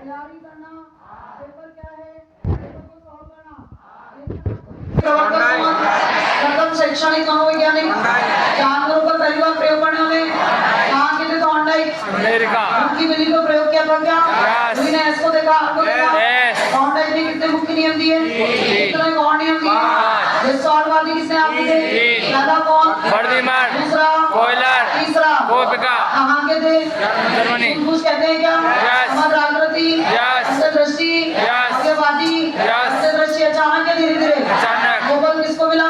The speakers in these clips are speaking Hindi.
तैयारी करना, पेपर क्या है, पेपर को सॉल्व करना, प्रथम शैक्षणिक मनोवैज्ञानिक जानवरों पर पहली बार प्रयोग करने वाले कहाँ के थे? तो अमेरिका। मुख्य बिल्ली को प्रयोग किया था क्या? ने इसको देखा, आपको देखा? थॉर्नडाइक ने कितने मुख्य नियम दिए? कितने गौण नियम दिए? विश्वासवादी किसने आपके थे? पहला कौन? बर्दीमान, दूसरा कोयलर, तीसरा कोपिका। कहाँ के थे? जर्मनी। कुछ कहते हैं क्या? समग्र आकृति, अंतर्दृष्टि, आज्ञावादी, अंतर्दृष्टि, अचानक या धीरे धीरे? अचानक। नोबेल किसको मिला?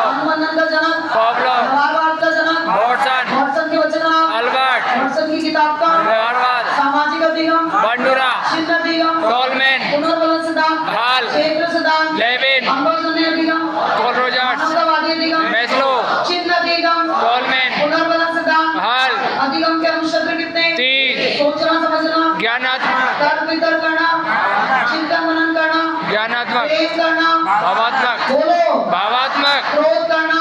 अनुबंधन का जनक, व्यवहारवाद का जनक, वॉटसन के बच्चे का नाम, अल्बर्ट, वॉटसन की किताब का, व्यवहारवाद, सामाजिक अधिगम, बंडूरा, चिन्ह अधिगम, टोलमैन, पुनर्बलन सिद्धांत, हाल, क्षेत्र सिद्धांत, लेविन, अंगोजन्य अधिगम, कोलरोजर्स, मानवतावादी अधिगम, मैस्लो, चिन्ह अधिगम, टोलमैन, पुनर्बलन सिद्धांत, हाल, अधिगम के अनुशब्द कितने? 3, सोचना समझना, ज्ञानात्मक, तर्क वितर्क करना, चिंतन मनन करना, ज्ञानात्मक, प्रेम करना, भावात्मक, बोलो, भावात्मक, क्रोध करना,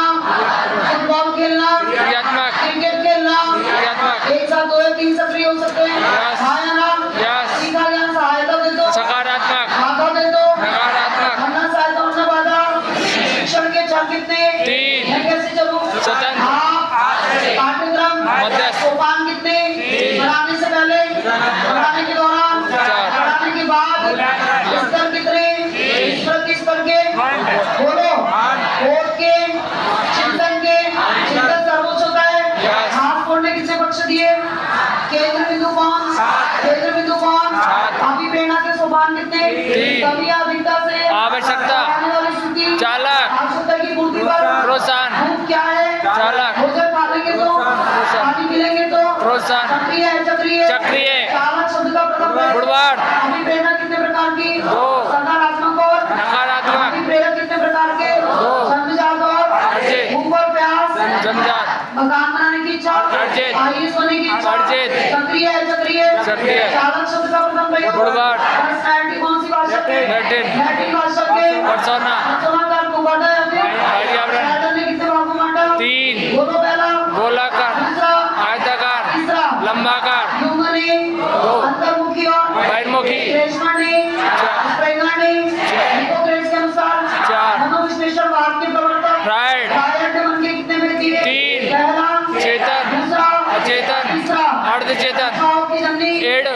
फुटबॉल खेलना, क्रियात्मक, क्रिकेट खेलना, क्रियात्मक, एक साथ 2 या 3 सक्रिय हो सकते हैं। हाँ या ना? सीखा ज्ञान सहायता दे दो, सकारात्मक, बाधा दे दो, नकारात्मक, वरना सहायता वरना बाधा। शिक्षण के चरण कितने? 3, मैं कैसे चलूं? स्वतंत्र, पाठ्यक्रम, मध्यस्थ, सोपान कितने? पढ़ाने से पहले, पढ़ाने के दौरान, पढ़ाने के बाद, स्तर कितने? स्तर के बोलो, कोट के, चिंतन के, चिंतन सर्वोच्च होता है। हाथ फोड़ने किसने बख्श दिए? केंद्र बिंदु कौन? केंद्र बिंदु कौन? अभी प्रेरणा के सोपान कितने? कभी अधिकता से आवश्यकता, आने वाली स्थिति, चालक, आवश्यकता की पूर्ति पर प्रोत्साहन, भूख क्या है? चालक, भोजन खा लेंगे तो, पानी पी लेंगे तो, प्रोत्साहन, सक्रिय है चक्रीय? चक्रीय, चालक शब्द का प्रथम प्रयोग। गुणवार, अभी प्रेरणा कितने प्रकार की? 2, सकारात्मक और नकारात्मक, अभी प्रेरक कितने प्रकार के? 2, जन्मजात और अर्जित, भूख और प्यास, जन्मजात, मकान बनाने की इच्छा, अर्जित, आईएएस होने की इच्छा, अर्जित, सक्रिय है चक्रीय? सक्रिय, चालक शब्द का प्रथम प्रयोग। गुणवार, पर्सनैलिटी कौन सी भाषा के? लैटिन, लैटिन भाषा के। पर्सोना, पर्सोना का अर्थ बांटा या फिर पर्यावरण, लैटिन ने कितने भागों में बांटा? 3, बोलो पहला, गोलाकार, दूसरा, आयताकार, तीसरा, लंबाकार, ह्यूमन ने, अंतर्मुखी और बहिर्मुखी, श्लेष्मा ने, स्प्रेंगर ने, हिप्पोक्रेट्स के अनुसार 4, मनोविश्लेषणवाद के प्रवर्तक फ्रायड, फ्रायड ने मन के कितने व्यक्ति थे? 3, पहला, चेतन, दूसरा, अचेतन, तीसरा, अर्धचेतन, भाव की जननी, एड,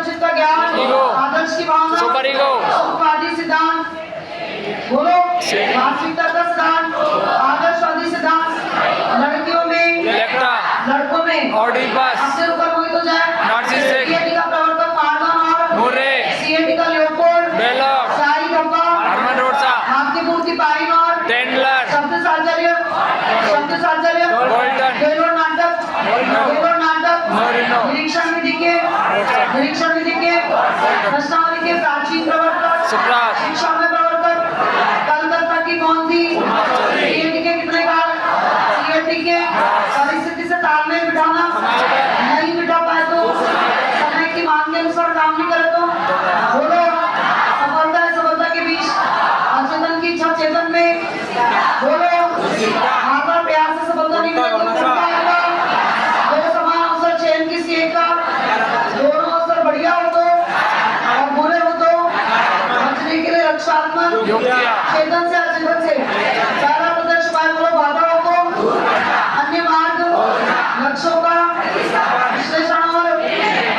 चित्त का ज्ञान, ईगो, आदर्श की भावना, सुपर ईगो, सुखवादी सिद्धांत, बोलो, वास्तविकता का सिद्धांत, आदर्शवादी सिद्धांत, लड़कियों में, इलेक्ट्रा, लड़कों में, ऑडिपस, सबसे ऊपर कोई तो जाए, नार्सिसिस्टिक, सीएटी का प्रवर्तक मार्गन और मुर्रे, सीएटी का लियोपोल्ड, बेलॉक, साई डब्बा, हरमन रोड्सा, आपकी पूर्ति पाइन और टेंडलर, शब्द साहचर्य, बोल्टन, बेलोर नाटक, मोरिनो, निरीक्षण विधि के प्रश्नावली के प्राचीन प्रवर्तक, सुकरात, शिक्षा में प्रवर्तक, कलकत्ता की कौन थी? सीएटी के कितने काल? सीएटी के परिस्थिति से तालमेल बिठाना, नहीं बिठा पाए तो, समय की मांग के अनुसार काम नहीं करे तो, बोलो, सफलता है सफलता के बीच, अचेतन की इच्छा चेतन में, बोलो, आत्मा प्रयास से सफलता नहीं मिलेगी, दो समान अवसर चयन किसी एक का, दोनों अवसर बढ़िया हो तो और बुरे हो तो, बचने के लिए रक्षात्मक, चेतन से अचेतन से, पहला प्रत्यक्ष उपाय बोलो, बाधा हो तो, अन्य मार्ग, लक्ष्यों का विश्लेषण और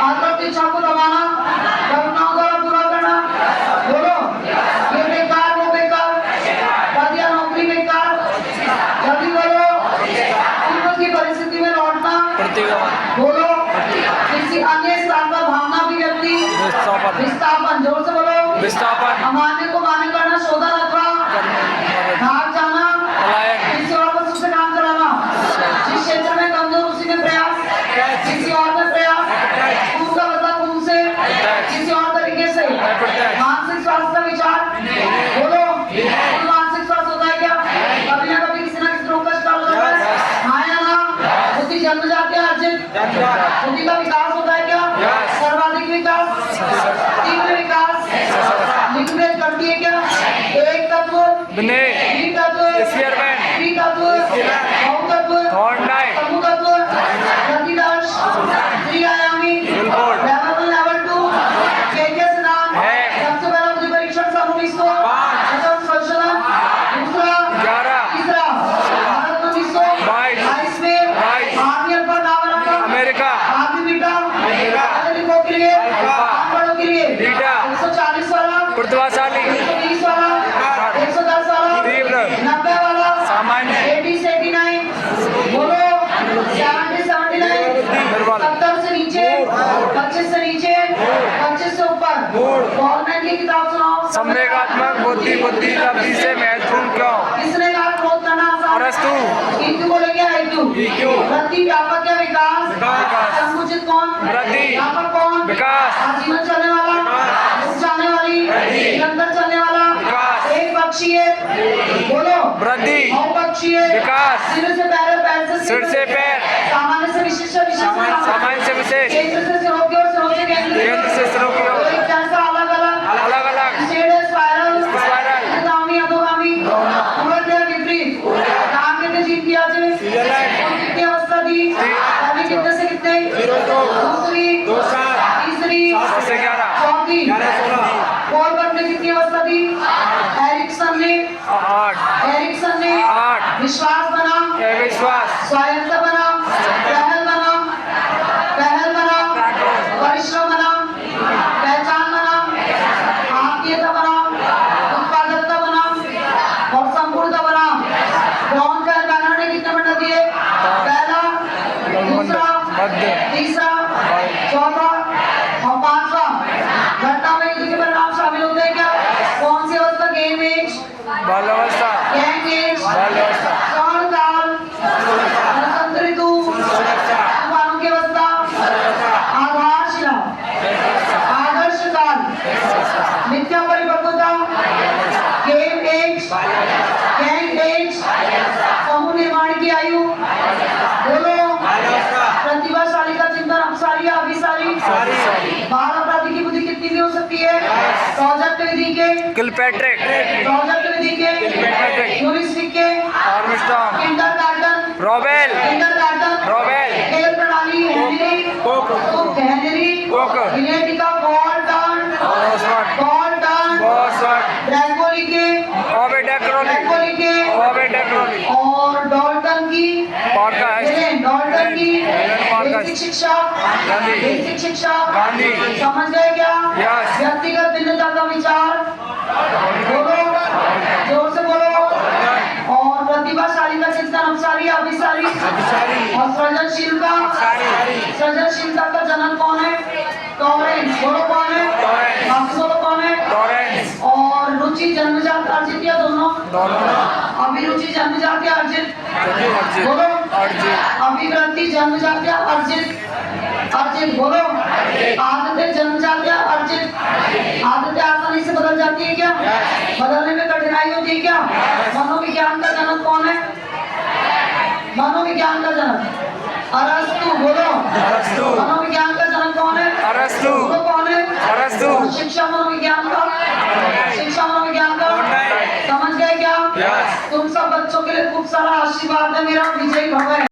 आत्मा की इच्छा को दबाना, कल्पनाओं द्वारा पूरा करना, बोलो, ये बेकार वो बेकार, पद या नौकरी बेकार, जल्दी बोलो, पूर्व की परिस्थिति में लौटना, बोलो, किसी अन्य स्थान पर भावना अभिव्यक्ति, विस्थापन, जोर से बोलो, विस्थापन, अमान्य को मान्य करना, सौदा रखना, भाग जाना, किसी और वस्तु से काम कराना, जिस क्षेत्र में कमजोर उसी में प्रयास, किसी और में प्रयास, खून का बदला खून से, किसी और तरीके से, मानसिक स्वास्थ्य का विचार, बोलो, मानसिक स्वास्थ्य होता है क्या? कभी ना कभी किसी ना किसी रोग का शिकार हो जाता है, हाँ या ना? बुद्धि जन्मजात या अर्जित? बुद्धि का विकास होता है क्या? सर्वाधिक विकास, तीव्र विकास, लिंगभेद करती है क्या? एक तत्व, द्वितत्व, त्रितत्व, बहुतत्व, समूह तत्व, गतिदर्श, त्रिआयामी, लेवल 1 लेवल 2, की किताब सुनाओ। संवेगात्मक बुद्धि बुद्धि लब्धि से महत्वपूर्ण क्यों? किसने कहा क्रोध करना आसान है? अरस्तु। EQ बोलेंगे IQ। EQ। वृद्धि व्यापक या विकास? विकास। संकुचित कौन? वृद्धि। व्यापक कौन? विकास। आजीवन चलने वाला? रुक जाने वाली? निरंतर चलने वाला? विकास। एक पक्षीय? बोलो। वृद्धि। बहुपक्षीय? विकास। सिर से पैर, पैर से सिर से पैर, सामान्य से विशिष्ट, विशिष्ट से सामान्य से विशेष, केंद्र से सिरों की ओर, सिरों से केंद्र केंद्र से सिरों की ओर, एक जैसा अलग अलग अलग अलग, स्टेट स्पाइरल स्पाइरल, ऊर्ध्वगामी अधोगामी उलट या विपरीत काम कितने जीत किया जे और कितनी अवस्था दी पहले कितने से कितने दूसरी तीसरी 11 चौथी फॉरवर्ड ने कितनी अवस्था दी एरिक्सन ने 8 विश्वास बना विश्वास, स्वायत्त बना पहल बना परिश्रम बना पहचान बना आत्मीयता बना उत्पादकता बना और संपूर्णता बना। ब्राउन का बैनर ने कितने मंडल दिए? पहला, दूसरा, तीसरा, चौथा और पांचवा। घटना में युद्ध के परिणाम शामिल होते हैं क्या? कौन सी अवस्था? गेम एज, बाल्यावस्था, गैंग एज, बाल्यावस्था, काल, वसंत ऋतु, तूफानों की अवस्था, आधारशिला, आदर्श काल, मिथ्या परिपक्वता, गेम एज, गैंग एज, समूह निर्माण की आयु, बोलो। प्रतिभाशाली का चिंतन अपसारी या अभिसारी? बाल अपराधी की बुद्धि कितनी भी हो सकती है? प्रोजेक्ट विधि के, किलपैट्रिक, प्रोजेक्ट विधि के, ह्यूरिस्टिक के, आर्मस्ट्रॉन्ग, किंडरगार्टन, रॉबेल, किंडरगार्टन, रॉबेल, खेल प्रणाली हेनरी कोक, विनेटिका बॉल्टन, ब्रैकोली के, ब्रैकोली के और डॉल्टन की डॉल्टन की बेसिक शिक्षा गांधी। समझ गए क्या? Yes। व्यक्तिगत भिन्नता का विचार, बोलो जोर से बोलो। और प्रतिभाशाली का चिंतन अपसारी या अभिसारी? और सृजनशीलता का जनक कौन है? टॉरेंस। बोलो कौन है? वापस बोलो कौन है? और रुचि जन्मजात अर्जित या दोनों? अभिरुचि जन्मजात या अर्जित? बोलो। अभिवृत्ति जन्मजात या अर्जित? अर्जित। बोलो। आदतें जन्मजात या अर्जित? आदतें आसानी से बदल जाती है क्या? बदलने में कठिनाई होती है क्या? मनोविज्ञान का जनक कौन है? मनोविज्ञान का जनक अरस्तु। बोलो। मनोविज्ञान का जनक कौन है? अरस्तु। बोलो कौन है? अरस्तु। और शिक्षा मनोविज्ञान का समझ गए क्या? Yes। तुम सब बच्चों के लिए खूब सारा आशीर्वाद है मेरा। विजय भव।